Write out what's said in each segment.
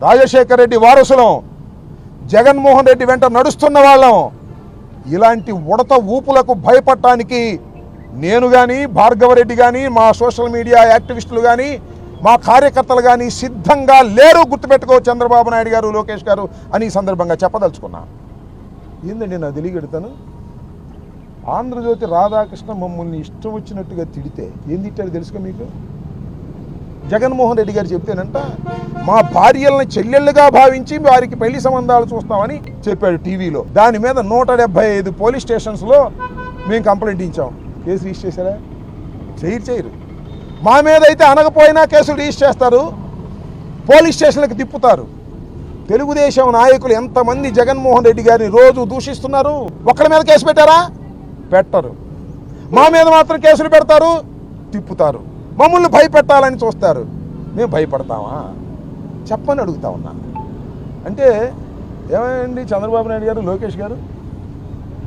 రాజశేఖర రెడ్డి వారసులం, జగన్మోహన్ రెడ్డి వెంట నడుస్తున్న వాళ్ళం. ఇలాంటి ఉడత ఊపులకు భయపడటానికి నేను కానీ, భార్గవరెడ్డి కానీ, మా సోషల్ మీడియా యాక్టివిస్టులు కానీ, మా కార్యకర్తలు కానీ సిద్ధంగా లేరు. గుర్తుపెట్టుకో చంద్రబాబు నాయుడు గారు, లోకేష్ గారు అని ఈ సందర్భంగా చెప్పదలుచుకున్నా. ఏందండి నా తెలియగెడతాను. ఆంధ్రజ్యోతి రాధాకృష్ణ మమ్మల్ని ఇష్టం వచ్చినట్టుగా తిడితే ఏం తిట్టాడు తెలుసుగా మీకు? జగన్మోహన్ రెడ్డి గారు చెప్తేనంట మా భార్యలను చెల్లెళ్ళుగా భావించి వారికి పెళ్లి సంబంధాలు చూస్తామని చెప్పాడు టీవీలో. దాని మీద 175 పోలీస్ స్టేషన్స్లో మేము కంప్లైంట్ ఇచ్చాం. కేసు రిజిస్టర్ చేశారా? చేయరు. మా మీద అయితే అనకపోయినా కేసులు రిజిస్టర్ చేస్తారు, పోలీస్ స్టేషన్లకు తిప్పుతారు. తెలుగుదేశం నాయకులు ఎంతమంది జగన్మోహన్ రెడ్డి గారిని రోజు దూషిస్తున్నారు. ఒక్కడి మీద కేసు పెట్టారా? పెట్టరు. మా మీద మాత్రం కేసులు పెడతారు, తిప్పుతారు. మమ్మల్ని భయపెట్టాలని చూస్తారు. మేము భయపడతామా? చెప్పని అడుగుతా ఉన్నా. అంటే ఏమండి చంద్రబాబు నాయుడు గారు, లోకేష్ గారు,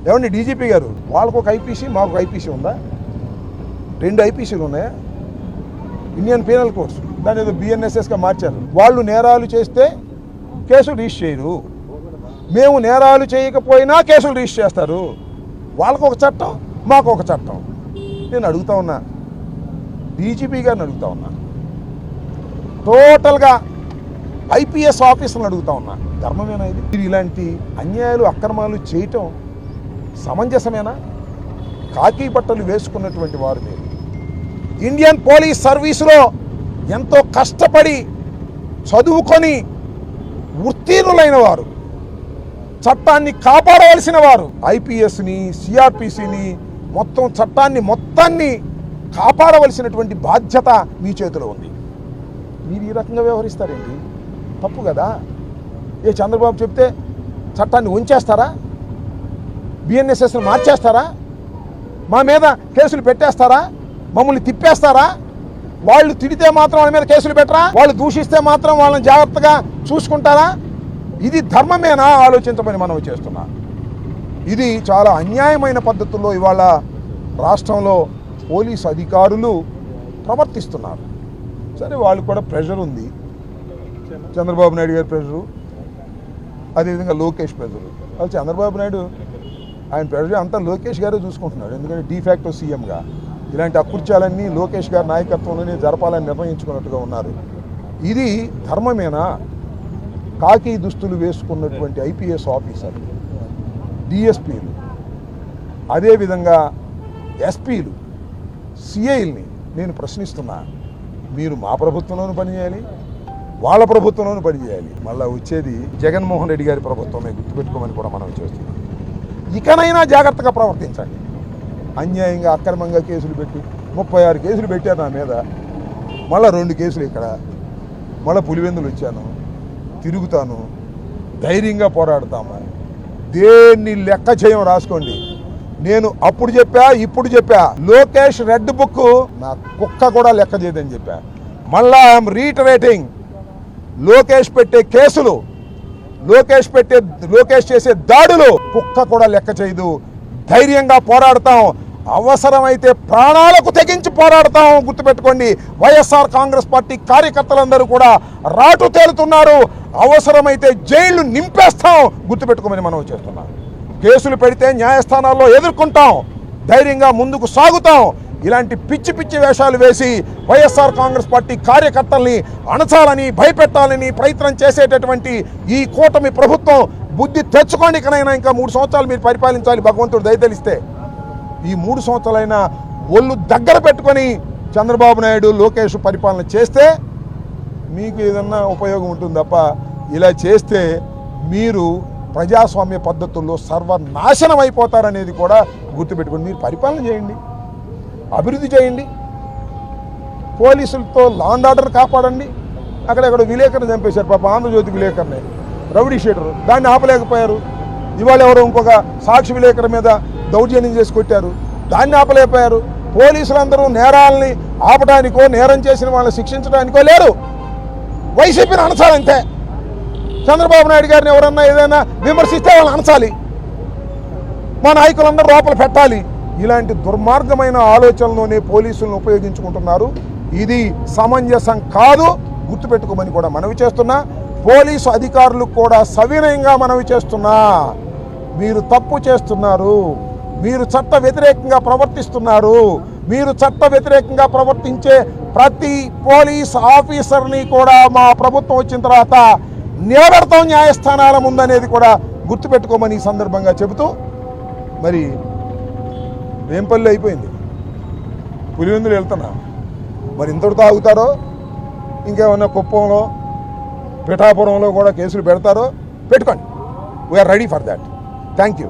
ఏమండి డీజీపీ గారు, వాళ్ళకు ఒక ఐపీసీ, మాకు ఒక ఐపీసీ ఉందా? 2 ఐపీసీలు ఉన్నాయా? ఇండియన్ పీనల్ కోడ్స్, దాని ఏదో బిఎన్ఎస్ఎస్గా మార్చారు. వాళ్ళు నేరాలు చేస్తే కేసులు రిజిస్టర్ చేయరు, మేము నేరాలు చేయకపోయినా కేసులు రిజిస్టర్ చేస్తారు. వాళ్ళకు ఒక చట్టం, మాకు ఒక చట్టం. నేను అడుగుతా ఉన్నా, డీజీపీ గారిని అడుగుతా ఉన్నా, టోటల్గా ఐపీఎస్ ఆఫీసర్ని అడుగుతా ఉన్నా, ధర్మమేనా ఇది? మీరు ఇలాంటి అన్యాయాలు, అక్రమాలు చేయటం సమంజసమేనా? కాకి బట్టలు వేసుకున్నటువంటి వారు మీరు ఇండియన్ పోలీస్ సర్వీసులో ఎంతో కష్టపడి చదువుకొని ఉత్తీర్ణులైన వారు, చట్టాన్ని కాపాడవలసిన వారు, ఐపీఎస్ని, సిఆర్పిసిని, మొత్తం చట్టాన్ని మొత్తాన్ని కాపాడవలసినటువంటి బాధ్యత మీ చేతిలో ఉంది. మీరు ఈ రకంగా వ్యవహరిస్తారేంటి? తప్పు కదా. ఏ చంద్రబాబు చెప్తే చట్టాన్ని ఉంచేస్తారా? బిఎన్ఎస్ఎస్ని మార్చేస్తారా? మా మీద కేసులు పెట్టేస్తారా? మమ్మల్ని తిప్పేస్తారా? వాళ్ళు తిడితే మాత్రం వాళ్ళ మీద కేసులు పెట్టరా? వాళ్ళు దూషిస్తే మాత్రం వాళ్ళని జాగ్రత్తగా చూసుకుంటారా? ఇది ధర్మమేనా? ఆలోచించమని మనం చేస్తున్నాం. ఇది చాలా అన్యాయమైన పద్ధతుల్లో ఇవాళ రాష్ట్రంలో పోలీసు అధికారులు ప్రవర్తిస్తున్నారు. సరే, వాళ్ళు కూడా ప్రెషర్ ఉంది, చంద్రబాబు నాయుడు గారి ప్రెషరు, అదేవిధంగా లోకేష్ ప్రెషరు. వాళ్ళు చంద్రబాబు నాయుడు ఆయన ప్రెషర్ అంతా లోకేష్ గారే చూసుకుంటున్నాడు. ఎందుకంటే డీఫాక్టో సీఎంగా ఇలాంటి అకృత్యాలన్నీ లోకేష్ గారి నాయకత్వంలోనే జరపాలని నిర్ణయించుకున్నట్టుగా ఉన్నారు. ఇది ధర్మమేనా? కాకి దుస్తులు వేసుకున్నటువంటి ఐపీఎస్ ఆఫీసర్లు, డిఎస్పీలు, అదేవిధంగా ఎస్పీలు, సిఐల్ని నేను ప్రశ్నిస్తున్నా. మీరు మా ప్రభుత్వంలోనూ పనిచేయాలి, వాళ్ళ ప్రభుత్వంలోనూ పనిచేయాలి. మళ్ళీ వచ్చేది జగన్మోహన్ రెడ్డి గారి ప్రభుత్వమే, గుర్తుపెట్టుకోమని కూడా మనం చేస్తున్నాం. ఇకనైనా జాగ్రత్తగా ప్రవర్తించండి. అన్యాయంగా అక్రమంగా కేసులు పెట్టి 36 కేసులు పెట్టారు నా మీద, మళ్ళీ 2 కేసులు ఇక్కడ, మళ్ళీ పులివెందులు వచ్చాను, తిరుగుతాను, ధైర్యంగా పోరాడతాము. దేన్ని లెక్క చేయం రాసుకోండి. నేను అప్పుడు చెప్పా, ఇప్పుడు చెప్పా, లోకేష్ రెడ్ బుక్ నా కుక్క కూడా లెక్క చేయదని చెప్పా. మళ్ళా ఐఎమ్ రీటరేటింగ్, లోకేష్ పెట్టే కేసులు, లోకేష్ చేసే దాడులు కుక్క కూడా లెక్క చేయదు. ధైర్యంగా పోరాడతాం, అవసరమైతే ప్రాణాలకు తెగించి పోరాడతాం. గుర్తుపెట్టుకోండి, వైఎస్ఆర్ కాంగ్రెస్ పార్టీ కార్యకర్తలందరూ కూడా రాటు తేలుతున్నారు. అవసరమైతే జైళ్లు నింపేస్తాం. గుర్తుపెట్టుకోమని మనం చేస్తున్నాం. కేసులు పెడితే న్యాయస్థానాల్లో ఎదుర్కొంటాం, ధైర్యంగా ముందుకు సాగుతాం. ఇలాంటి పిచ్చి పిచ్చి వేషాలు వేసి వైఎస్ఆర్ కాంగ్రెస్ పార్టీ కార్యకర్తల్ని అణచాలని, భయపెట్టాలని ప్రయత్నం చేసేటటువంటి ఈ కూటమి ప్రభుత్వం బుద్ధి తెచ్చుకోండి. కనైనా ఇంకా 3 సంవత్సరాలు మీరు పరిపాలించాలి, భగవంతుడు దయతలిస్తే. ఈ 3 సంవత్సరాలైనా ఒళ్ళు దగ్గర పెట్టుకొని చంద్రబాబు నాయుడు, లోకేష్ పరిపాలన చేస్తే మీకు ఏదన్నా ఉపయోగం ఉంటుంది తప్ప, ఇలా చేస్తే మీరు ప్రజాస్వామ్య పద్ధతుల్లో సర్వనాశనం అయిపోతారనేది కూడా గుర్తుపెట్టుకొని మీరు పరిపాలన చేయండి, అభివృద్ధి చేయండి, పోలీసులతో లా అండ్ ఆర్డర్ కాపాడండి. అక్కడెక్కడ విలేకరుని చంపేశారు పాప, ఆంధ్రజ్యోతి విలేకరుని, రౌడీ షీటరు, దాన్ని ఆపలేకపోయారు. ఇవాళ ఎవరో ఇంకొక సాక్షి విలేకరు మీద దౌర్జన్యం చేసి కొట్టారు, దాన్ని ఆపలేకపోయారు. పోలీసులందరూ నేరాలని ఆపడానికో, నేరం చేసిన వాళ్ళని శిక్షించడానికో లేరు. వైసీపీని అనసాలంతే. చంద్రబాబు నాయుడు గారిని ఎవరన్నా ఏదైనా విమర్శిస్తే వాళ్ళని అనసాలి, మా నాయకులందరూ లోపల పెట్టాలి. ఇలాంటి దుర్మార్గమైన ఆలోచనలోనే పోలీసులను ఉపయోగించుకుంటున్నారు. ఇది సమంజసం కాదు, గుర్తుపెట్టుకోమని కూడా మనవి చేస్తున్నా. పోలీసు అధికారులకు కూడా సవినయంగా మనవి చేస్తున్నా, మీరు తప్పు చేస్తున్నారు, మీరు చట్ట వ్యతిరేకంగా ప్రవర్తిస్తున్నారు. మీరు చట్ట వ్యతిరేకంగా ప్రవర్తించే ప్రతి పోలీస్ ఆఫీసర్ని కూడా మా ప్రభుత్వం వచ్చిన తర్వాత నిలబెడతాం న్యాయస్థానాల ముందనేది కూడా గుర్తుపెట్టుకోమని ఈ సందర్భంగా చెబుతూ, మరి వేంపల్లి అయిపోయింది, పులివెందులు వెళ్తున్నా, మరి ఇంతటితో ఆగుతారో ఇంకేమన్నా కుప్పంలో పిఠాపురంలో కూడా కేసులు పెడతారో పెట్టుకోండి. We're ready for that. Thank you.